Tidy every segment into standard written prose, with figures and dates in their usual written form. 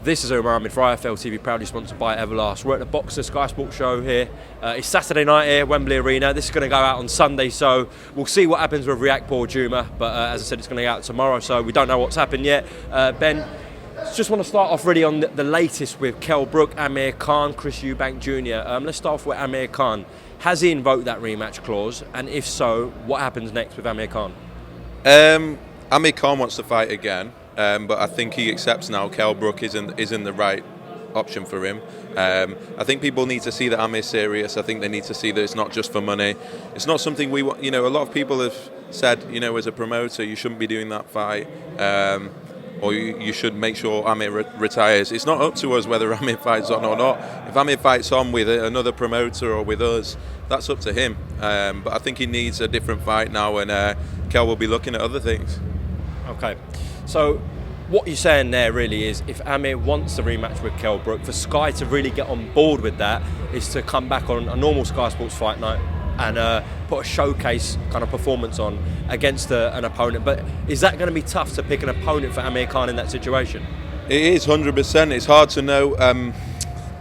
This is AMIR for IFL TV, proudly sponsored by Everlast. We're at the Boxer Sky Sports show here. It's Saturday night here, Wembley Arena. This is going to go out on Sunday, so we'll see what happens with React Juma. But as I said, it's going to go out tomorrow, so we don't know what's happened yet. Ben, just want to start off really on the latest with Kell Brook, Amir Khan, Chris Eubank Jr. Let's start off with Amir Khan. Has he invoked that rematch clause? And if so, what happens next with Amir Khan? Amir Khan wants to fight again. But I think he accepts now Kell Brook isn't the right option for him. I think people need to see that Amir's serious. I think they need to see that it's not just for money. It's not something we want. You know, a lot of people have said, you know, as a promoter, you shouldn't be doing that fight, or you should make sure Amir retires. It's not up to us whether Amir fights on or not. If Amir fights on with another promoter or with us, that's up to him. But I think he needs a different fight now, and Kell will be looking at other things. Okay. So what you're saying there really is, if Amir wants the rematch with Kell Brook, for Sky to really get on board with that is to come back on a normal Sky Sports fight night and put a showcase kind of performance on against an opponent. But is that going to be tough to pick an opponent for Amir Khan in that situation? It is 100%. It's hard to know.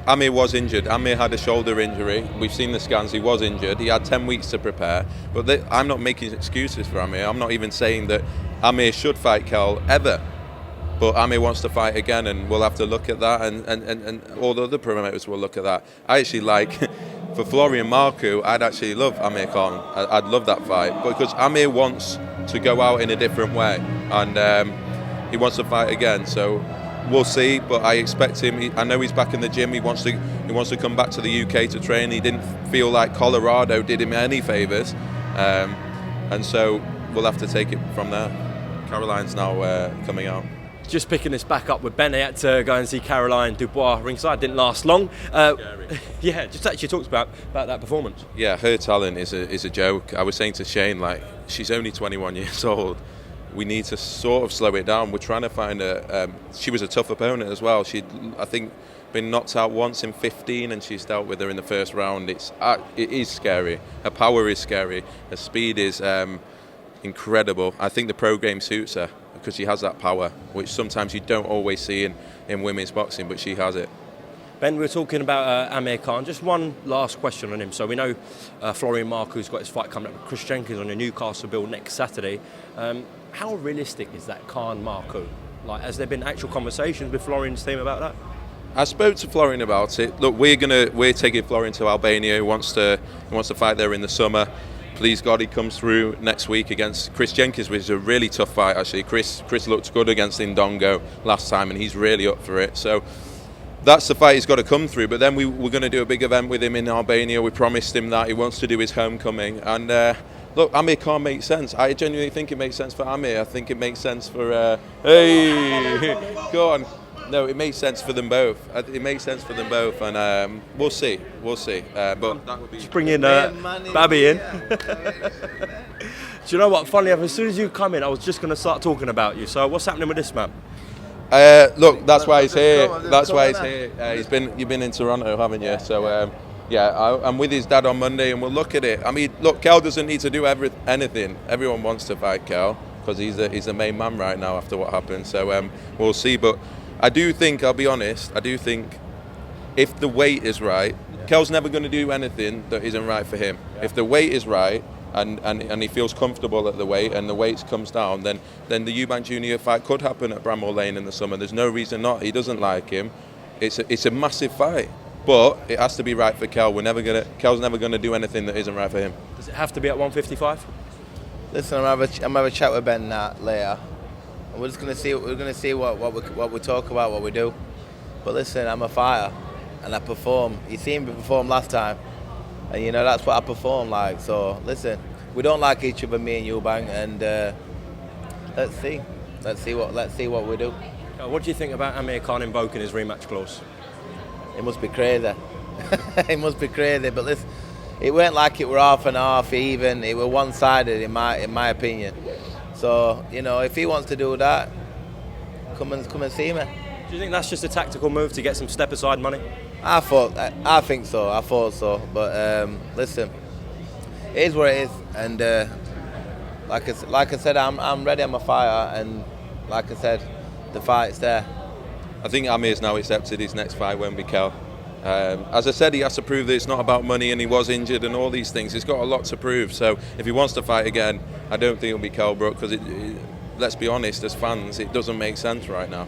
Amir was injured. Amir had a shoulder injury. We've seen the scans. He was injured. He had 10 weeks to prepare. But I'm not making excuses for Amir. I'm not even saying that Amir should fight Kell ever. But Amir wants to fight again, and we'll have to look at that, and all the other promoters will look at that. I actually like, for FLORIAN MARKU, I'd actually love Amir Khan. I'd love that fight, because Amir wants to go out in a different way, and he wants to fight again. So we'll see, but I expect him. I know he's back in the gym. He wants to come back to the UK to train. He didn't feel like Colorado did him any favours, and so we'll have to take it from there. Caroline's now coming out. Just picking this back up with Ben, I had to go and see Caroline Dubois ringside. Didn't last long. Yeah, just actually talks about that performance. Yeah, her talent is a joke. I was saying to Shane, like, she's only 21 years old. We need to sort of slow it down. We're trying to find her. She was a tough opponent as well. She'd, I think, been knocked out once in 15, and she's dealt with her in the first round. It is scary. Her power is scary. Her speed is incredible. I think the pro game suits her, because she has that power, which sometimes you don't always see in women's boxing, but she has it. Ben, we were talking about Amir Khan. Just one last question on him. So we know FLORIAN Marku's got his fight coming up with Chris Jenkins on the Newcastle bill next Saturday. How realistic is that Khan-Marku? Like, has there been actual conversations with FLORIAN's team about that? I spoke to FLORIAN about it. Look, we're taking FLORIAN to Albania. He wants to fight there in the summer. Please God, he comes through next week against Chris Jenkins, which is a really tough fight, actually. Chris looked good against Ndongo last time, and he's really up for it. So that's the fight he's got to come through. But then we're going to do a big event with him in Albania. We promised him that. He wants to do his homecoming. And look, Amir Khan makes sense. I genuinely think it makes sense for Amir. I think it makes sense for... hey, go on. No, it makes sense for them both. It makes sense for them both, and we'll see. But that would be. Just bring in Babby in. Do you know what? Funny enough, as soon as you come in, I was just going to start talking about you. So what's happening with this man? Look, that's why he's here. That's why he's here. You've been in Toronto, haven't you? So yeah, I'm with his dad on Monday, and we'll look at it. I mean, look, Kell doesn't need to do anything. Everyone wants to fight Kell, because he's the main man right now after what happened. So we'll see, but. I do think, I'll be honest, if the weight is right, Kell's never going to do anything that isn't right for him. Yeah. If the weight is right and he feels comfortable at the weight and the weight comes down, then the Eubank Jr. fight could happen at Bramall Lane in the summer. There's no reason not. He doesn't like him. It's a massive fight, but it has to be right for Kell. Kell's never going to do anything that isn't right for him. Does it have to be at 155? Listen, I'm gonna have a chat with Ben later. We're just gonna see. We're gonna see what we talk about, what we do. But listen, I'm a fighter, and I perform. You seen me perform last time, and you know that's what I perform like. So listen, we don't like each other, me and Eubank, and let's see what we do. What do you think about Amir Khan invoking his rematch clause? It must be crazy. It must be crazy. But listen, it weren't like it were half and half even. It were one-sided in my opinion. So, you know, if he wants to do that, come and see me. Do you think that's just a tactical move to get some step-aside money? I think so. But listen, it is what it is. And like I said, I'm ready. I'm a fighter, and like I said, the fight's there. I think Amir's now accepted his next fight won't be Kel. As I said, he has to prove that it's not about money and he was injured and all these things. He's got a lot to prove. So if he wants to fight again, I don't think it'll be Kel Brook because let's be honest, as fans, it doesn't make sense right now.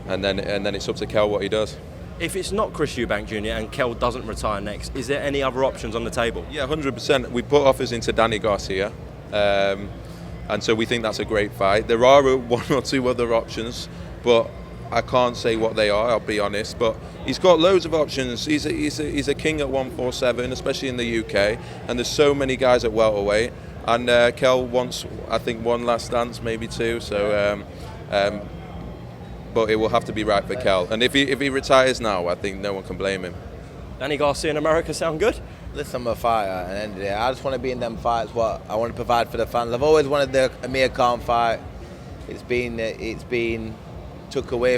And then it's up to Kel what he does. If it's not Chris Eubank Jr. and Kel doesn't retire next, is there any other options on the table? Yeah, 100%. We put offers into Danny Garcia. And so we think that's a great fight. There are one or two other options, but I can't say what they are, I'll be honest. But he's got loads of options. He's a king at 147, especially in the UK. And there's so many guys at welterweight. And Kel wants, I think, one last dance, maybe two. So, but it will have to be right for Kel. And if he retires now, I think no one can blame him. Danny Garcia in America sound good? Listen, I'm a fighter, at the end of the day. I just want to be in them fights. What I want to provide for the fans. I've always wanted the AMIR Khan fight. It's been took away.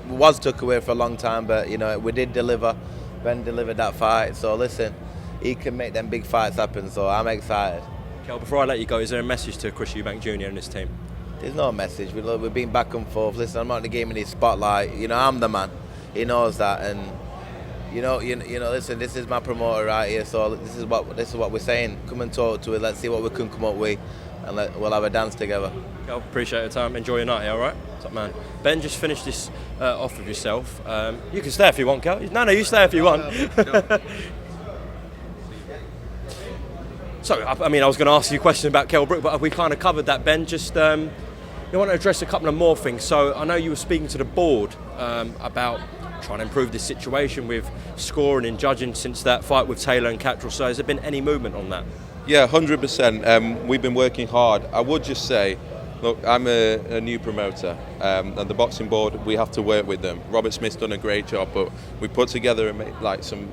Was took away for a long time, but you know we did deliver. Ben delivered that fight. So listen, he can make them big fights happen. So I'm excited. Kel, before I let you go, is there a message to Chris Eubank Jr. and his team? There's no message. We've been back and forth. Listen, I'm not in the game in his spotlight. You know, I'm the man. He knows that, and you know. Listen, this is my promoter right here. So this is what we're saying. Come and talk to it. Let's see what we can come up with, and we'll have a dance together. Kel, appreciate your time. Enjoy your night. All right, top man. Ben, just finish this off with yourself. You can stay if you want, Kel. No, you stay if you want. So, I mean, I was going to ask you a question about Kel Brook, but we kind of covered that, Ben. Just, I want to address a couple of more things. So, I know you were speaking to the board about trying to improve this situation with scoring and judging since that fight with Taylor and Cattrall. So, has there been any movement on that? Yeah, 100%. We've been working hard. I would just say, look, I'm a new promoter, and the boxing board, we have to work with them. Robert Smith's done a great job, but we put together like some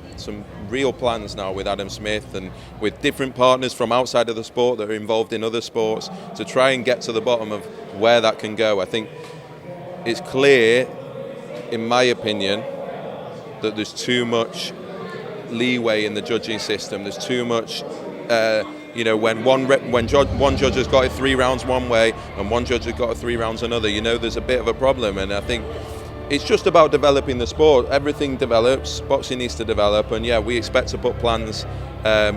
real plans now with Adam Smith and with different partners from outside of the sport that are involved in other sports to try and get to the bottom of where that can go. I think it's clear, in my opinion, that there's too much leeway in the judging system. There's too much. When one judge has got it 3 rounds one way and one judge has got it 3 rounds another, there's a bit of a problem. And I think it's just about developing the sport. Everything develops, boxing needs to develop, and yeah, we expect to put plans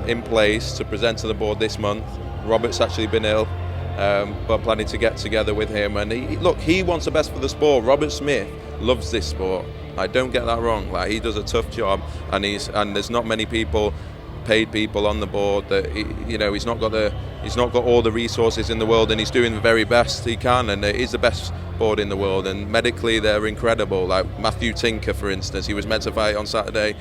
in place to present to the board this month. Robert's actually been ill, but I'm planning to get together with him. And he wants the best for the sport. Robert Smith loves this sport. I don't get that wrong. Like, he does a tough job, and there's not many paid people on the board that he's not got all the resources in the world, and he's doing the very best he can, and it is the best board in the world, and medically they're incredible. Like Matthew Tinker, for instance, he was meant to fight on Saturday.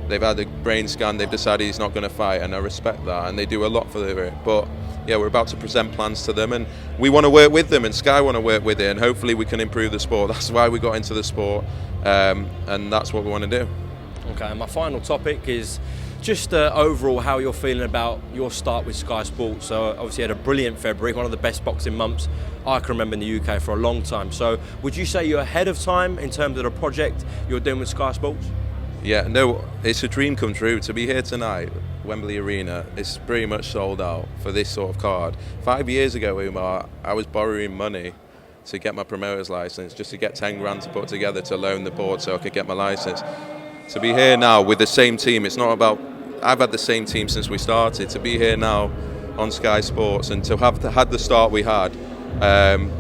They've had a brain scan, they've decided he's not going to fight, and I respect that, and they do a lot for it. But yeah, we're about to present plans to them, and we want to work with them, and Sky want to work with it, and hopefully we can improve the sport. That's why we got into the sport, and that's what we want to do. Okay, and my final topic is just overall how you're feeling about your start with Sky Sports. So obviously you had a brilliant February, one of the best boxing months I can remember in the UK for a long time. So would you say you're ahead of time in terms of the project you're doing with Sky Sports? Yeah, no, it's a dream come true. To be here tonight, Wembley Arena, it's pretty much sold out for this sort of card. 5 years ago, Umar, I was borrowing money to get my promoter's license, just to get 10 grand to put together to loan the board so I could get my license. To be here now with the same team, it's not about, I've had the same team since we started. To be here now on Sky Sports and to have had the start we had,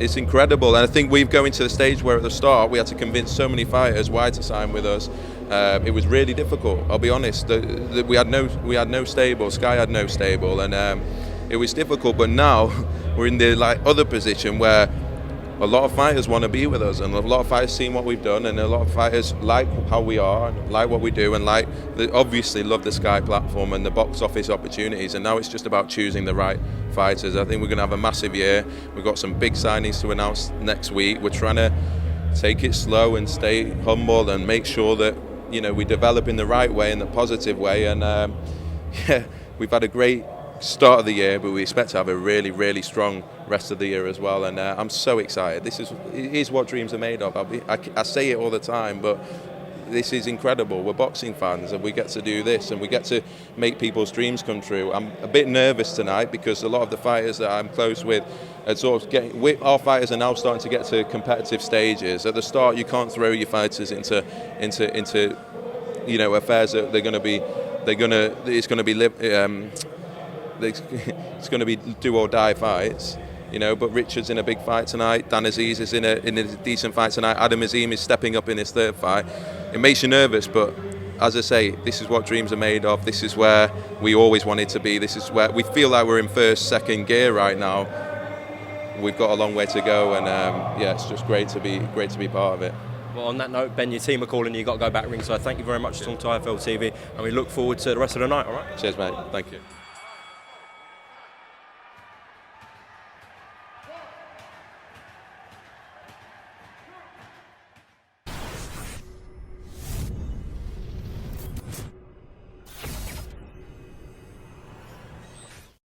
it's incredible. And I think we've going to the stage where at the start we had to convince so many fighters why to sign with us. It was really difficult, I'll be honest. We had no stable, Sky had no stable, and it was difficult. But now we're in the other position where a lot of fighters want to be with us, and a lot of fighters seen what we've done, and a lot of fighters like how we are, and like what we do, and obviously love the Sky platform and the box office opportunities. And now it's just about choosing the right fighters. I think we're going to have a massive year. We've got some big signings to announce next week. We're trying to take it slow and stay humble and make sure that we develop in the right way, in the positive way. And yeah, we've had a great start of the year, but we expect to have a really, really strong rest of the year as well. And I'm so excited. It is what dreams are made of. I say it all the time, but this is incredible. We're boxing fans, and we get to do this, and we get to make people's dreams come true. I'm a bit nervous tonight because a lot of the fighters that I'm close with are sort of our fighters are now starting to get to competitive stages. At the start, you can't throw your fighters into affairs that it's going to be do or die fights. But Richard's in a big fight tonight. Dan Aziz is in a decent fight tonight. Adam Azim is stepping up in his third fight. It makes you nervous, but as I say, this is what dreams are made of. This is where we always wanted to be. This is where we feel like we're in first, second gear right now. We've got a long way to go, and it's just great to be part of it. Well, on that note, Ben, your team are calling you. You've got to go back ringside. Thank you very much for talking to IFL TV, and we look forward to the rest of the night. All right. Cheers, mate. Thank you.